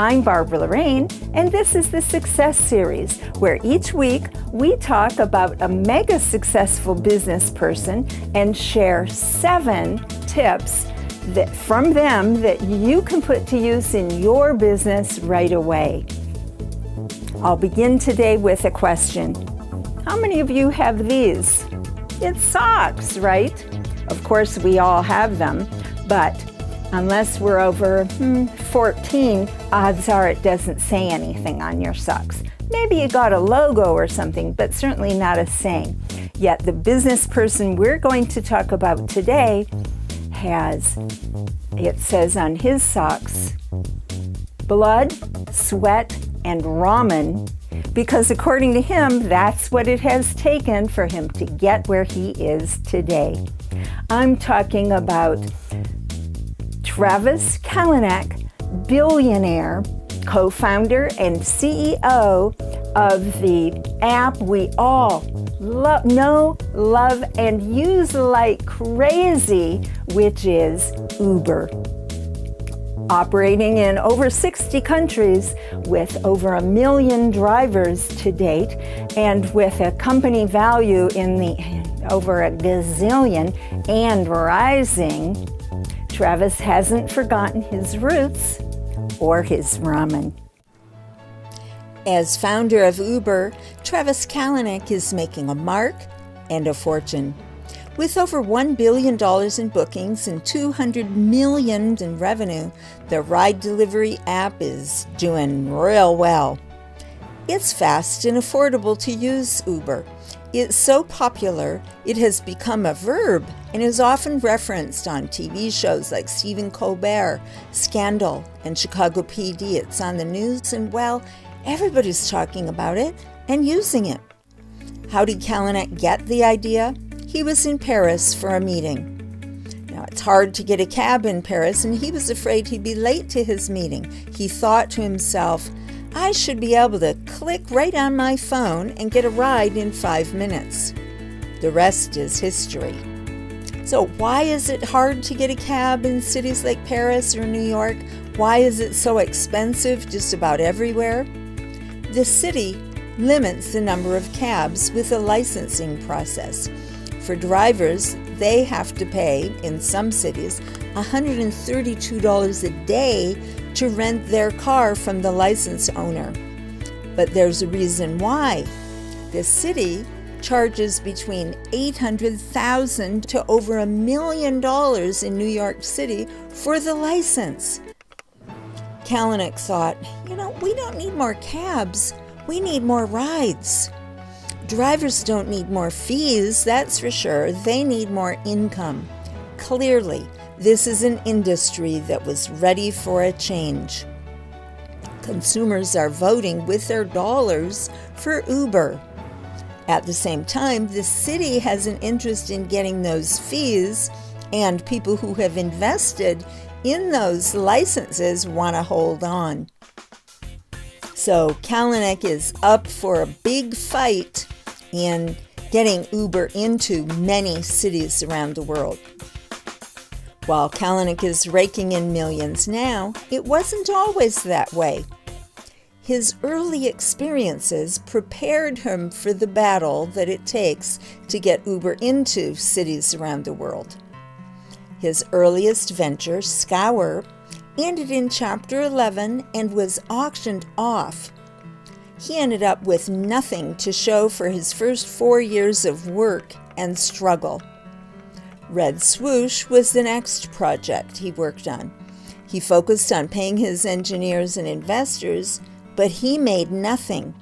I'm Barbara Loraine, and this is the Success Series, where each week we talk about a mega successful business person and share 7 tips from them that you can put to use in your business right away. I'll begin today with a question. How many of you have these? It's socks, right? Of course, we all have them, but unless we're over 14, odds are it doesn't say anything on your socks. Maybe you got a logo or something, but certainly not a saying. Yet the business person we're going to talk about today it says on his socks, blood, sweat, and ramen, because according to him, that's what it has taken for him to get where he is today. I'm talking about Travis Kalanek, billionaire, co-founder and CEO of the app we all know, love, and use like crazy, which is Uber. Operating in over 60 countries with over 1 million drivers to date, and with a company value in the over a gazillion and rising, Travis hasn't forgotten his roots or his ramen. As founder of Uber, Travis Kalanek is making a mark and a fortune. With over $1 billion in bookings and $200 million in revenue, the ride delivery app is doing real well. It's fast and affordable to use Uber. It's so popular, it has become a verb and is often referenced on TV shows like Stephen Colbert, Scandal, and Chicago PD. It's on the news and, well, everybody's talking about it and using it. How did Kalanek get the idea? He was in Paris for a meeting. Now, it's hard to get a cab in Paris, and he was afraid he'd be late to his meeting. He thought to himself, I should be able to click right on my phone and get a ride in 5 minutes. The rest is history. So why is it hard to get a cab in cities like Paris or New York? Why is it so expensive just about everywhere? The city limits the number of cabs with a licensing process. For drivers, they have to pay, in some cities, $132 a day to rent their car from the license owner. But there's a reason why. The city charges between $800,000 to over $1 million in New York City for the license. Kalanek thought, we don't need more cabs, we need more rides. Drivers don't need more fees, that's for sure. They need more income. Clearly, this is an industry that was ready for a change. Consumers are voting with their dollars for Uber. At the same time, the city has an interest in getting those fees, and people who have invested in those licenses want to hold on. So Kalanek is up for a big fight in getting Uber into many cities around the world. While Kalanek is raking in millions now, it wasn't always that way. His early experiences prepared him for the battle that it takes to get Uber into cities around the world. His earliest venture, Scour, ended in Chapter 11 and was auctioned off. He ended up with nothing to show for his first 4 years of work and struggle. Red Swoosh was the next project he worked on. He focused on paying his engineers and investors, but he made nothing.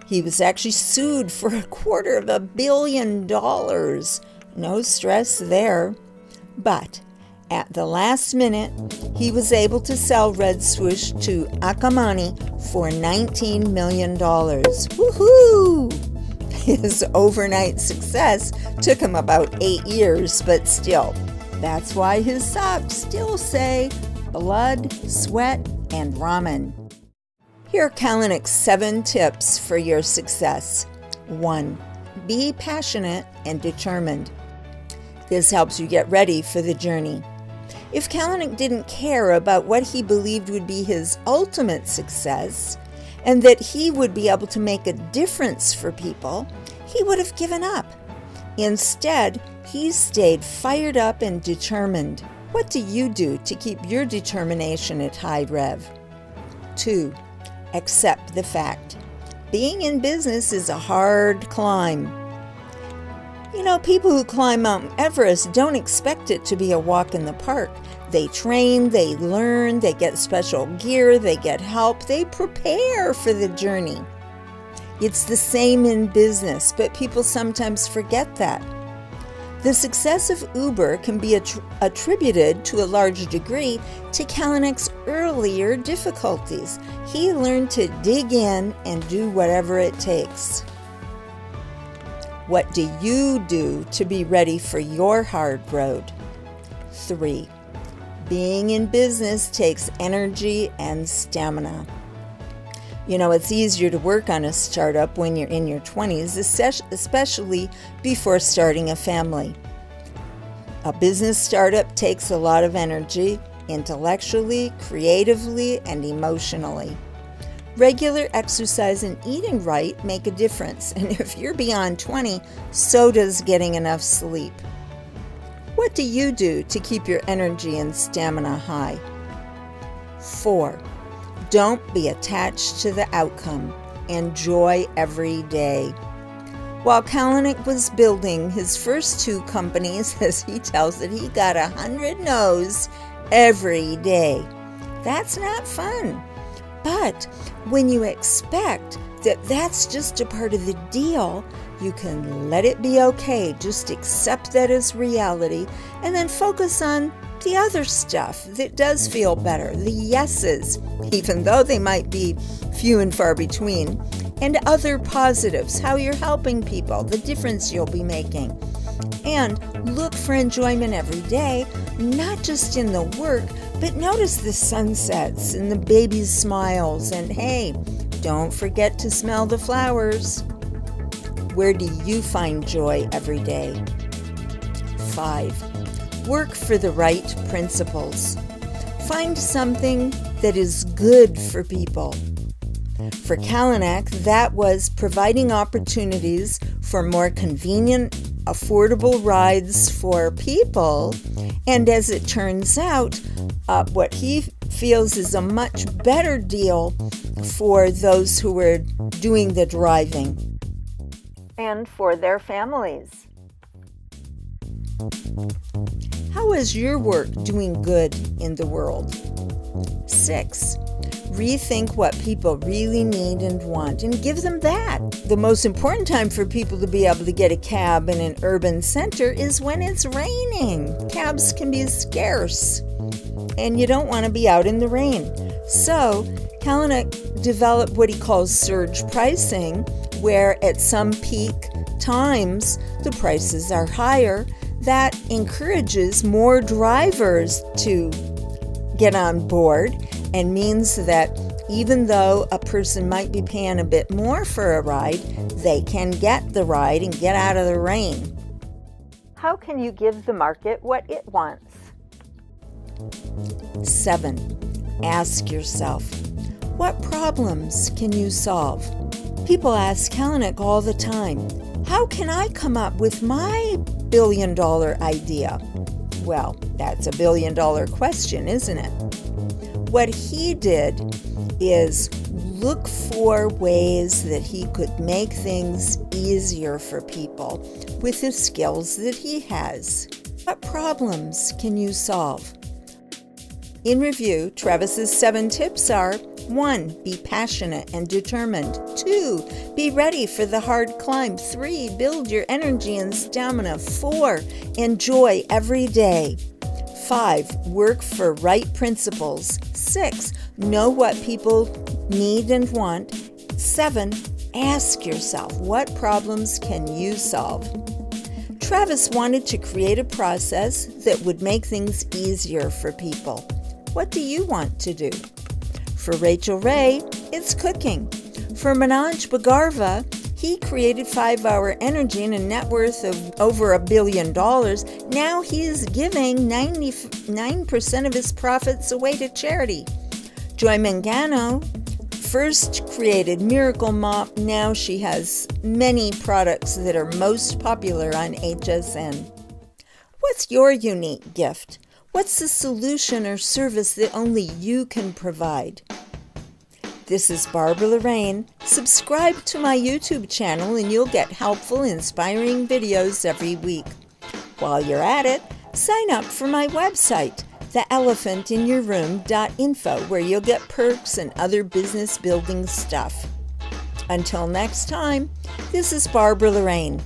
He was actually sued for $250 million. No stress there. But at the last minute, he was able to sell Red Swoosh to Akamani for $19 million. Woohoo! His overnight success took him about 8 years, but still, that's why his socks still say blood, sweat, and ramen. Here are Kalanek's 7 tips for your success. 1. Be passionate and determined. This helps you get ready for the journey. If Kalanek didn't care about what he believed would be his ultimate success, and that he would be able to make a difference for people, he would have given up. Instead, he stayed fired up and determined. What do you do to keep your determination at high rev? 2. Accept the fact. Being in business is a hard climb. People who climb Mount Everest don't expect it to be a walk in the park. They train, they learn, they get special gear, they get help, they prepare for the journey. It's the same in business, but people sometimes forget that. The success of Uber can be attributed to a large degree to Kalanek's earlier difficulties. He learned to dig in and do whatever it takes. What do you do to be ready for your hard road? 3. Being in business takes energy and stamina. It's easier to work on a startup when you're in your 20s, especially before starting a family. A business startup takes a lot of energy, intellectually, creatively, and emotionally. Regular exercise and eating right make a difference, and if you're beyond 20, so does getting enough sleep. What do you do to keep your energy and stamina high? 4. Don't be attached to the outcome. Enjoy every day. While Kalanek was building his first 2 companies, as he tells it, he got 100 no's every day. That's not fun. But when you expect that that's just a part of the deal, you can let it be okay. Just accept that as reality and then focus on the other stuff that does feel better, the yeses, even though they might be few and far between, and other positives, how you're helping people, the difference you'll be making. And look for enjoyment every day, not just in the work, but notice the sunsets and the baby's smiles, and hey, don't forget to smell the flowers. Where do you find joy every day? 5. Work for the right principles. Find something that is good for people. For Kalanek, that was providing opportunities for more convenient, affordable rides for people, and as it turns out, what he feels is a much better deal for those who were doing the driving and for their families. How is your work doing good in the world? 6. Rethink what people really need and want and give them that. The most important time for people to be able to get a cab in an urban center is when it's raining. Cabs can be scarce and you don't want to be out in the rain. So Kalanek developed what he calls surge pricing, where at some peak times the prices are higher. That encourages more drivers to get on board and means that even though a person might be paying a bit more for a ride, they can get the ride and get out of the rain. How can you give the market what it wants? 7. Ask yourself, what problems can you solve? People ask Kalanek all the time, how can I come up with my billion-dollar idea? Well, that's a billion-dollar question, isn't it? What he did is look for ways that he could make things easier for people with the skills that he has. What problems can you solve? In review, Travis's 7 tips are: 1. Be passionate and determined. 2. Be ready for the hard climb. 3. Build your energy and stamina. 4. Enjoy every day. 5. Work for right principles. 6. Know what people need and want. 7. Ask yourself, what problems can you solve? Travis wanted to create a process that would make things easier for people. What do you want to do? For Rachel Ray, it's cooking. For Manoj Bagarva, he He created 5-Hour Energy and a net worth of over $1 billion. Now he is giving 99% of his profits away to charity. Joy Mangano first created Miracle Mop. Now she has many products that are most popular on HSN. What's your unique gift? What's the solution or service that only you can provide? This is Barbara Loraine. Subscribe to my YouTube channel and you'll get helpful, inspiring videos every week. While you're at it, sign up for my website, theelephantinyourroom.info, where you'll get perks and other business building stuff. Until next time, this is Barbara Loraine.